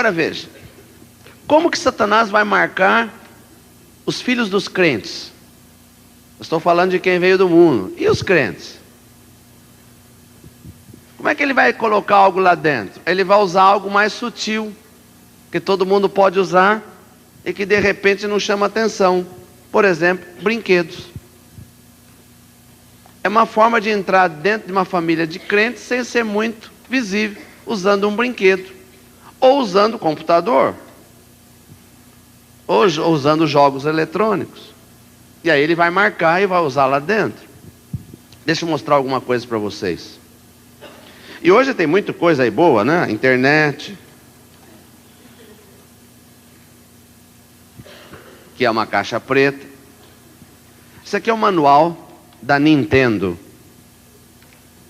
Agora veja, como que Satanás vai marcar os filhos dos crentes? Eu estou falando de quem veio do mundo. E os crentes? Como é que ele vai colocar algo lá dentro? Ele vai usar algo mais sutil, que todo mundo pode usar e que de repente não chama atenção. Por exemplo, brinquedos. É uma forma de entrar dentro de uma família de crentes sem ser muito visível, usando um brinquedo, ou usando o computador, ou usando jogos eletrônicos. E aí ele vai marcar e vai usar lá dentro. Deixa eu mostrar alguma coisa para vocês. E hoje tem muita coisa aí boa, né? Internet, que é uma caixa preta. Isso aqui é o manual da Nintendo.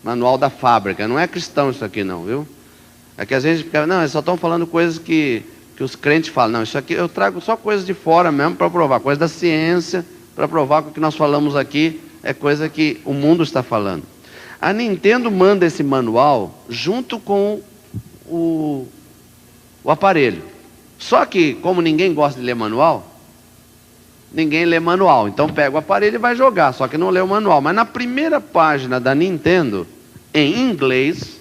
Manual da fábrica. Não é cristão isso aqui não, viu? É que às vezes fica, não, eles só estão falando coisas que os crentes falam. Não, isso aqui eu trago só coisas de fora mesmo para provar. Coisa da ciência, para provar que o que nós falamos aqui é coisa que o mundo está falando. A Nintendo manda esse manual junto com o aparelho. Só que, como ninguém gosta de ler manual, ninguém lê manual. Então pega o aparelho e vai jogar, só que não lê o manual. Mas na primeira página da Nintendo, em inglês,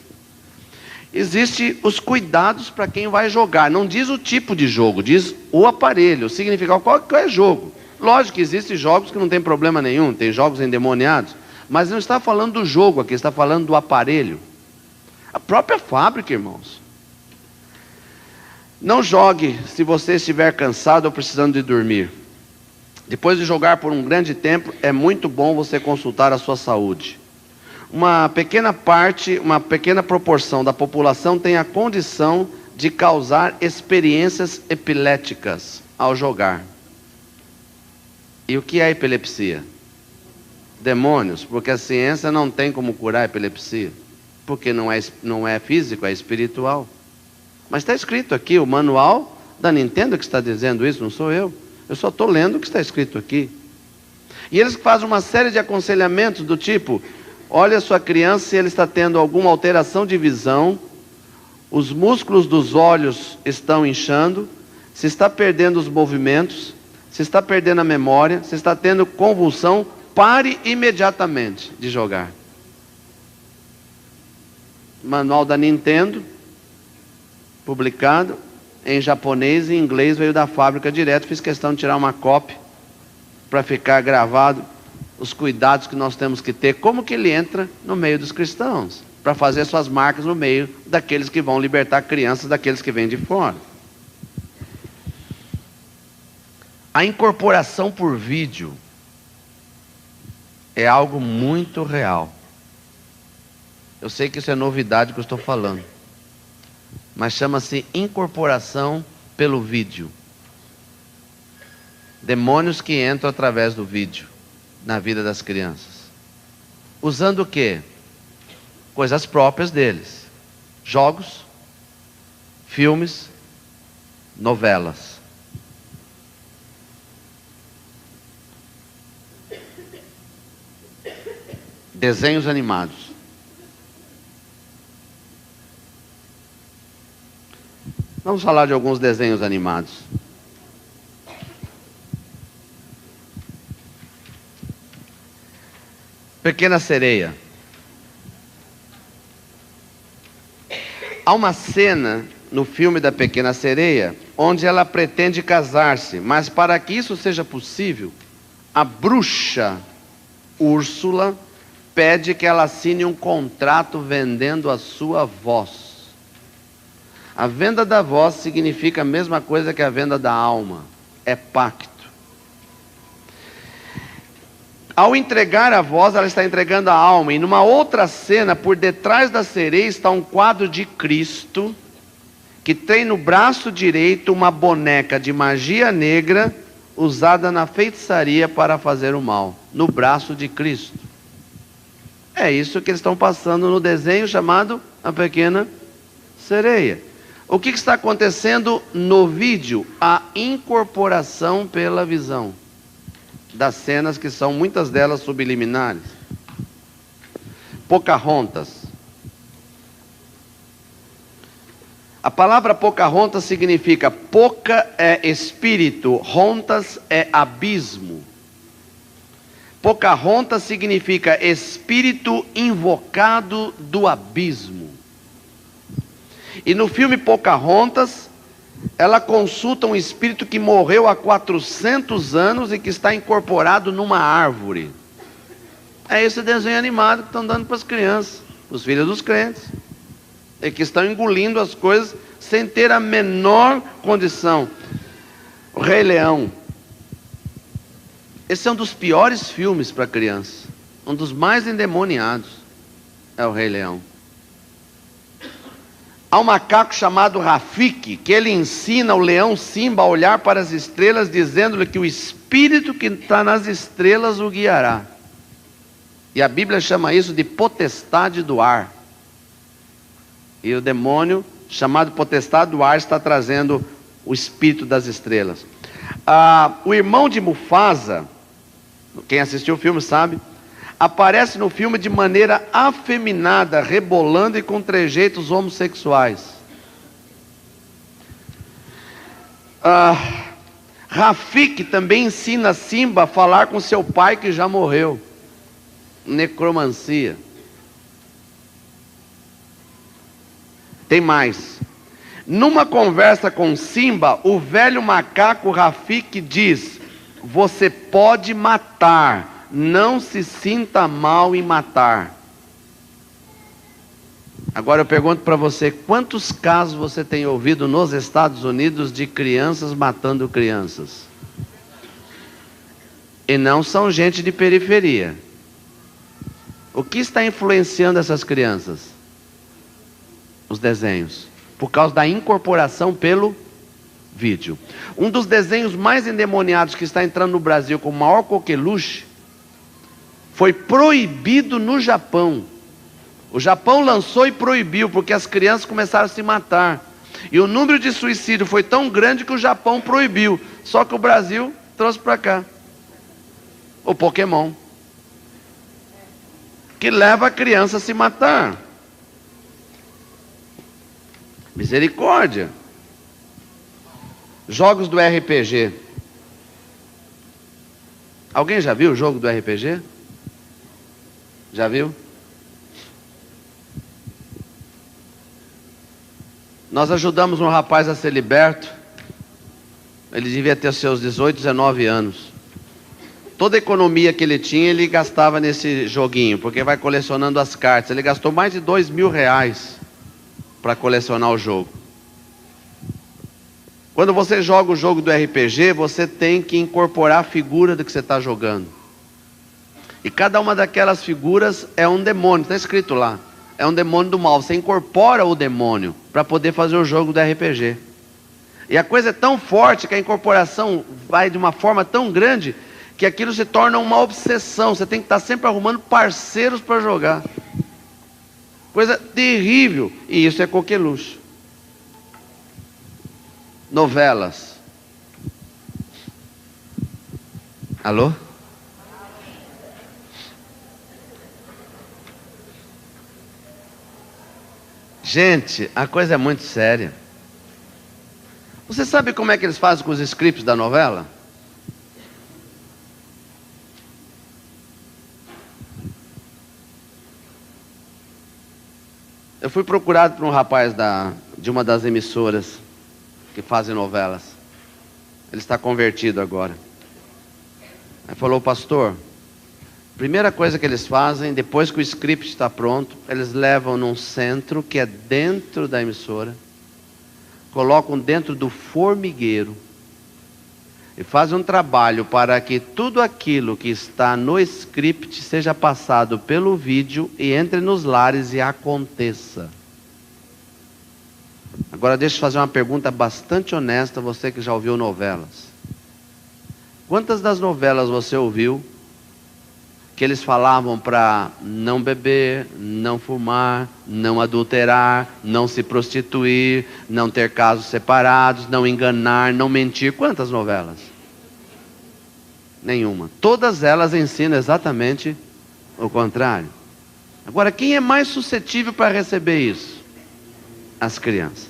existe os cuidados para quem vai jogar. Não diz o tipo de jogo, diz o aparelho, o significado, qual é jogo. Lógico que existem jogos que não tem problema nenhum, tem jogos endemoniados, mas não está falando do jogo aqui, está falando do aparelho. A própria fábrica, irmãos. Não jogue se você estiver cansado ou precisando de dormir. Depois de jogar por um grande tempo, é muito bom você consultar a sua saúde. Uma pequena parte, uma pequena proporção da população tem a condição de causar experiências epiléticas ao jogar. E o que é epilepsia? Demônios, porque a ciência não tem como curar a epilepsia, porque não é físico, é espiritual. Mas está escrito aqui, o manual da Nintendo que está dizendo isso, não sou eu. Eu só estou lendo o que está escrito aqui. E eles fazem uma série de aconselhamentos do tipo, olha a sua criança se ele está tendo alguma alteração de visão, os músculos dos olhos estão inchando, se está perdendo os movimentos, se está perdendo a memória, se está tendo convulsão, pare imediatamente de jogar. Manual da Nintendo, publicado em japonês e em inglês, veio da fábrica direto. Fiz questão de tirar uma cópia para ficar gravado os cuidados que nós temos que ter, como que ele entra no meio dos cristãos, para fazer suas marcas no meio daqueles que vão libertar crianças daqueles que vêm de fora. A incorporação por vídeo é algo muito real. Eu sei que isso é novidade que eu estou falando, mas chama-se incorporação pelo vídeo. Demônios que entram através do vídeo na vida das crianças. Usando o quê? Coisas próprias deles. Jogos, filmes, novelas. Desenhos animados. Vamos falar de alguns desenhos animados. Pequena Sereia. Há uma cena no filme da Pequena Sereia onde ela pretende casar-se, mas para que isso seja possível, a bruxa Úrsula pede que ela assine um contrato vendendo a sua voz. A venda da voz significa a mesma coisa que a venda da alma, é pacto. Ao entregar a voz, ela está entregando a alma. E numa outra cena, por detrás da sereia, está um quadro de Cristo, que tem no braço direito uma boneca de magia negra, usada na feitiçaria para fazer o mal. No braço de Cristo. É isso que eles estão passando no desenho chamado A Pequena Sereia. O que está acontecendo no vídeo? A incorporação pela visão das cenas, que são muitas delas subliminares. Pocahontas. A palavra Pocahontas significa Poca é espírito, Hontas é abismo. Pocahontas significa espírito invocado do abismo. E no filme Pocahontas, ela consulta um espírito que morreu há 400 anos e que está incorporado numa árvore. É esse desenho animado que estão dando para as crianças, os filhos dos crentes, e que estão engolindo as coisas sem ter a menor condição. O Rei Leão. Esse é um dos piores filmes para criança, um dos mais endemoniados, é o Rei Leão. Há um macaco chamado Rafiki, que ele ensina o leão Simba a olhar para as estrelas, dizendo-lhe que o espírito que está nas estrelas o guiará. E a Bíblia chama isso de potestade do ar. E o demônio, chamado potestade do ar, está trazendo o espírito das estrelas. O irmão de Mufasa, quem assistiu o filme sabe, aparece no filme de maneira afeminada, rebolando e com trejeitos homossexuais. Rafiki também ensina Simba a falar com seu pai que já morreu. Necromancia. Tem mais. Numa conversa com Simba, o velho macaco Rafiki diz: você pode matar, não se sinta mal em matar. Agora eu pergunto para você, quantos casos você tem ouvido nos Estados Unidos de crianças matando crianças? E não são gente de periferia. O que está influenciando essas crianças? Os desenhos, por causa da incorporação pelo vídeo. Um dos desenhos mais endemoniados que está entrando no Brasil com o maior coqueluche foi proibido no Japão. O Japão lançou e proibiu, porque as crianças começaram a se matar. E o número de suicídio foi tão grande que o Japão proibiu. Só que o Brasil trouxe para cá o Pokémon, que leva a criança a se matar. Misericórdia. Jogos do RPG. Alguém já viu o jogo do RPG? Já viu? Nós ajudamos um rapaz a ser liberto. Ele devia ter seus 18, 19 anos. Toda a economia que ele tinha, ele gastava nesse joguinho, porque vai colecionando as cartas. Ele gastou mais de R$2.000 para colecionar o jogo. Quando você joga o jogo do RPG, você tem que incorporar a figura do que você está jogando. E cada uma daquelas figuras é um demônio, está escrito lá. É um demônio do mal. Você incorpora o demônio para poder fazer o jogo do RPG. E a coisa é tão forte que a incorporação vai de uma forma tão grande que aquilo se torna uma obsessão. Você tem que estar sempre arrumando parceiros para jogar. Coisa terrível. E isso é coqueluche. Novelas. Alô? Gente, a coisa é muito séria. Você sabe como é que eles fazem com os scripts da novela? Eu fui procurado por um rapaz de uma das emissoras que fazem novelas. Ele está convertido agora. Aí falou: pastor, primeira coisa que eles fazem, depois que o script está pronto, eles levam num centro que é dentro da emissora, colocam dentro do formigueiro e fazem um trabalho para que tudo aquilo que está no script seja passado pelo vídeo e entre nos lares e aconteça. Agora deixa eu fazer uma pergunta bastante honesta, você que já ouviu novelas. Quantas das novelas você ouviu que eles falavam para não beber, não fumar, não adulterar, não se prostituir, não ter casos separados, não enganar, não mentir? Quantas novelas? Nenhuma. Todas elas ensinam exatamente o contrário. Agora, quem é mais suscetível para receber isso? As crianças.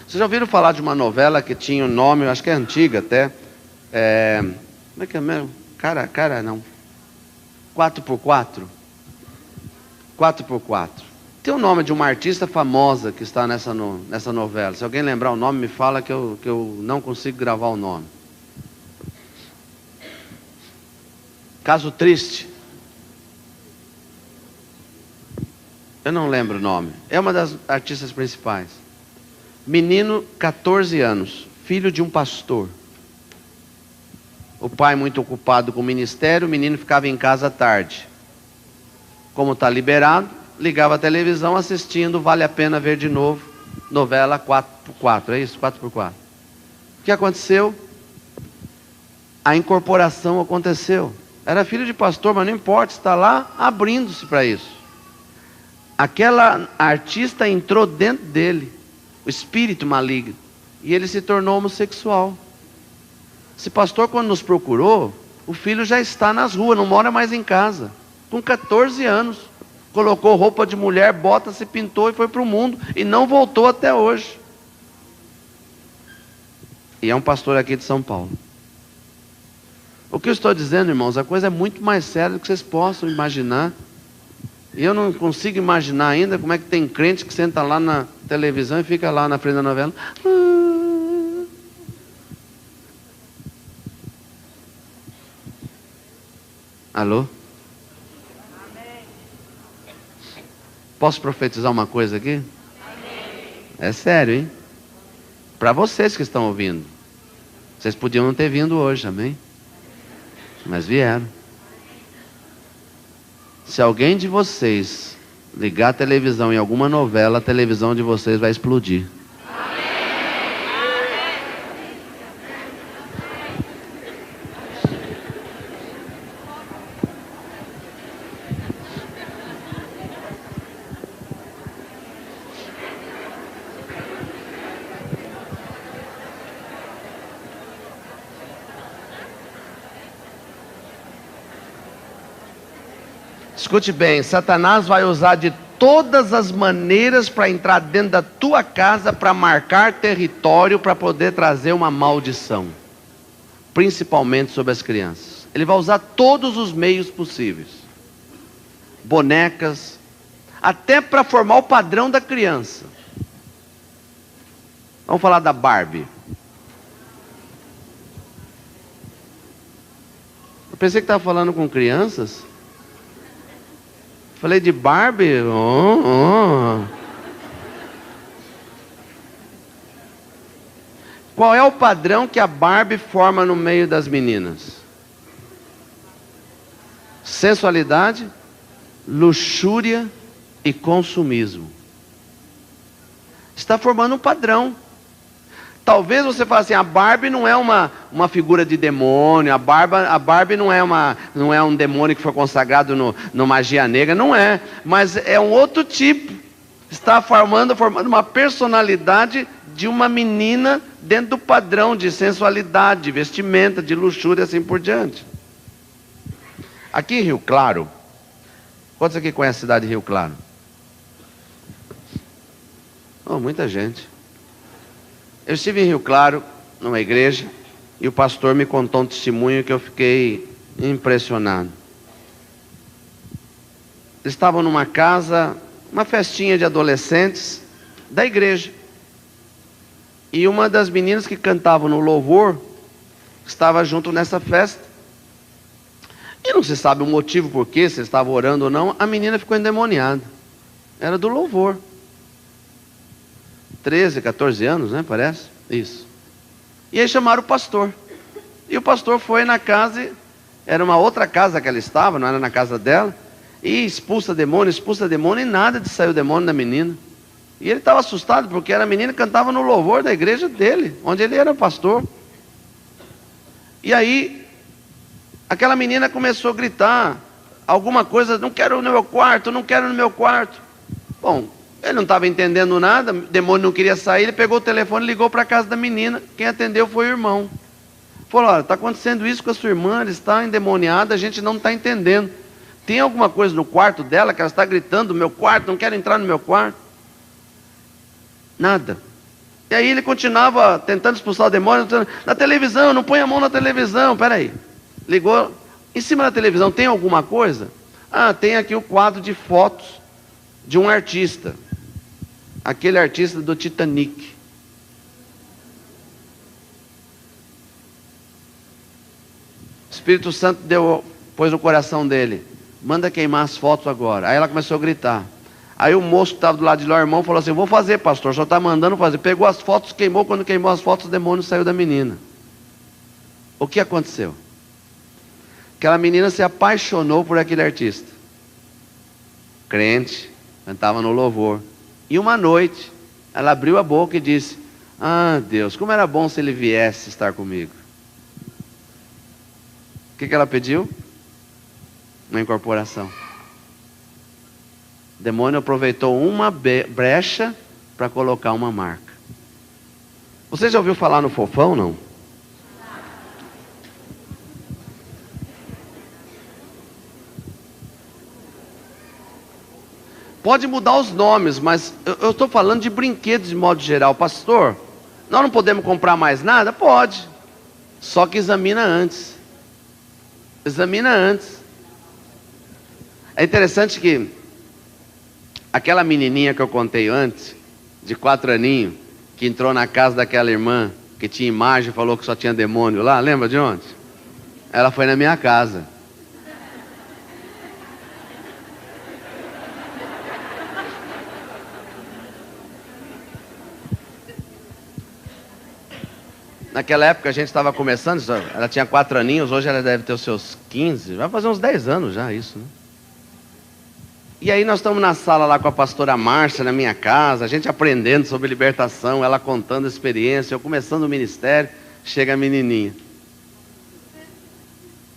Vocês já ouviram falar de uma novela que tinha um nome, eu acho que é antiga até. Como é que é mesmo? Cara, não. 4x4. 4x4. Tem o nome de uma artista famosa que está nessa novela. Se alguém lembrar o nome, me fala que eu não consigo gravar o nome. Caso Triste. Eu não lembro o nome. É uma das artistas principais. Menino, 14 anos, filho de um pastor. O pai muito ocupado com o ministério, o menino ficava em casa à tarde. Como está liberado, ligava a televisão assistindo Vale a Pena Ver de Novo, novela 4x4, é isso? 4x4. O que aconteceu? A incorporação aconteceu. Era filho de pastor, mas não importa, está lá abrindo-se para isso. Aquela artista entrou dentro dele, o espírito maligno, e ele se tornou homossexual. Esse pastor, quando nos procurou, o filho já está nas ruas, não mora mais em casa, com 14 anos, colocou roupa de mulher, bota, se pintou e foi para o mundo, e não voltou até hoje. E é um pastor aqui de São Paulo. O que eu estou dizendo, irmãos, a coisa é muito mais séria do que vocês possam imaginar. E eu não consigo imaginar ainda como é que tem crente que senta lá na televisão e fica lá na frente da novela. Alô? Posso profetizar uma coisa aqui? É sério, hein? Para vocês que estão ouvindo. Vocês podiam não ter vindo hoje, amém? Mas vieram. Se alguém de vocês ligar a televisão em alguma novela, a televisão de vocês vai explodir. Escute bem, Satanás vai usar de todas as maneiras para entrar dentro da tua casa, para marcar território, para poder trazer uma maldição, principalmente sobre as crianças. Ele vai usar todos os meios possíveis, bonecas, até para formar o padrão da criança. Vamos falar da Barbie. Eu pensei que estava falando com crianças. Falei de Barbie? Qual é o padrão que a Barbie forma no meio das meninas? Sensualidade, luxúria e consumismo. Está formando um padrão. Talvez você fale assim, a Barbie não é uma figura de demônio, a Barbie não é um demônio que foi consagrado no magia negra, não é, mas é um outro tipo, está formando uma personalidade de uma menina dentro do padrão de sensualidade, de vestimenta, de luxúria, assim por diante. Aqui em Rio Claro, quantos aqui conhecem a cidade de Rio Claro? Oh, muita gente. Eu estive em Rio Claro, numa igreja, e o pastor me contou um testemunho que eu fiquei impressionado. Eles estavam numa casa, uma festinha de adolescentes da igreja. E uma das meninas que cantavam no louvor estava junto nessa festa. E não se sabe o motivo por quê, se estava orando ou não, a menina ficou endemoniada. Era do louvor. 13, 14 anos, né? Parece. Isso. E aí chamaram o pastor. E o pastor foi na casa, era uma outra casa que ela estava, não era na casa dela. E expulsa demônio, e nada de sair o demônio da menina. E ele estava assustado, porque era a menina que cantava no louvor da igreja dele, onde ele era pastor. E aí, aquela menina começou a gritar alguma coisa, não quero no meu quarto, não quero no meu quarto. Bom, ele não estava entendendo nada, o demônio não queria sair, ele pegou o telefone e ligou para a casa da menina. Quem atendeu foi o irmão. Falou, olha, está acontecendo isso com a sua irmã, ela está endemoniada, a gente não está entendendo. Tem alguma coisa no quarto dela que ela está gritando, meu quarto, não quero entrar no meu quarto? Nada. E aí ele continuava tentando expulsar o demônio, na televisão, não põe a mão na televisão, peraí. Ligou, em cima da televisão tem alguma coisa? Ah, tem aqui o quadro de fotos de um artista. Aquele artista do Titanic. O Espírito Santo pôs no coração dele: manda queimar as fotos agora. Aí ela começou a gritar. Aí o moço que estava do lado de lá, o irmão, falou assim: vou fazer, pastor, só está mandando fazer. Pegou as fotos, queimou. Quando queimou as fotos, o demônio saiu da menina. O que aconteceu? Aquela menina se apaixonou por aquele artista. Crente, cantava no louvor. E uma noite, ela abriu a boca e disse: ah, Deus, como era bom se ele viesse estar comigo. O que ela pediu? Uma incorporação. O demônio aproveitou uma brecha para colocar uma marca. Você já ouviu falar no fofão, não? Pode mudar os nomes, mas eu estou falando de brinquedos de modo geral. Pastor, nós não podemos comprar mais nada? Pode. Só que examina antes. Examina antes. É interessante que aquela menininha que eu contei antes, de 4 aninhos, que entrou na casa daquela irmã, que tinha imagem e falou que só tinha demônio lá, lembra de onde? Ela foi na minha casa. Naquela época a gente estava começando, ela tinha 4 aninhos, hoje ela deve ter os seus 15, vai fazer uns 10 anos já isso, né? E aí nós estamos na sala lá com a pastora Márcia, na minha casa, a gente aprendendo sobre libertação, ela contando a experiência, eu começando o ministério, chega a menininha.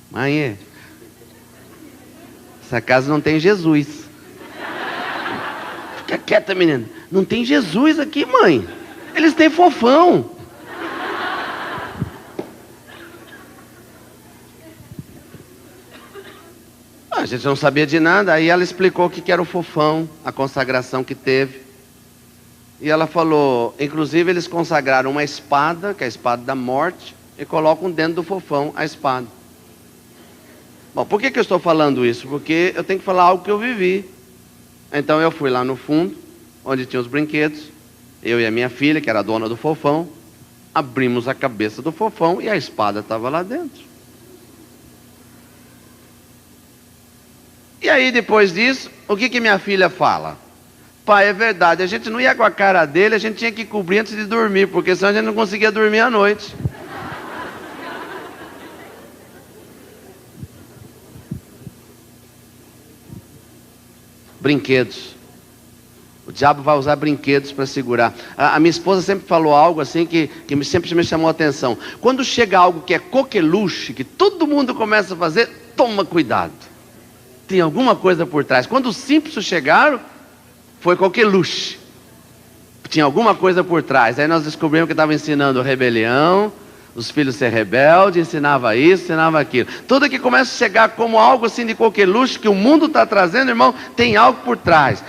Mãe, essa casa não tem Jesus. Fica quieta, menina. Não tem Jesus aqui, mãe. Eles têm fofão. A gente não sabia de nada. Aí ela explicou o que era o fofão, a consagração que teve. E ela falou, inclusive eles consagraram uma espada, que é a espada da morte, e colocam dentro do fofão a espada. Bom, por que eu estou falando isso? Porque eu tenho que falar algo que eu vivi. Então eu fui lá no fundo, onde tinha os brinquedos, eu e a minha filha, que era a dona do fofão, abrimos a cabeça do fofão e a espada estava lá dentro. E aí depois disso, o que minha filha fala? Pai, é verdade, a gente não ia com a cara dele, a gente tinha que cobrir antes de dormir, porque senão a gente não conseguia dormir à noite. Brinquedos. O diabo vai usar brinquedos para segurar. A minha esposa sempre falou algo assim que sempre me chamou a atenção. Quando chega algo que é coqueluche, que todo mundo começa a fazer, toma cuidado. Tem alguma coisa por trás. Quando os Simpsons chegaram, foi coqueluche. Tinha alguma coisa por trás. Aí nós descobrimos que estava ensinando rebelião, os filhos ser rebeldes, ensinava isso, ensinava aquilo. Tudo que começa a chegar como algo assim de coqueluche, que o mundo está trazendo, irmão, tem algo por trás.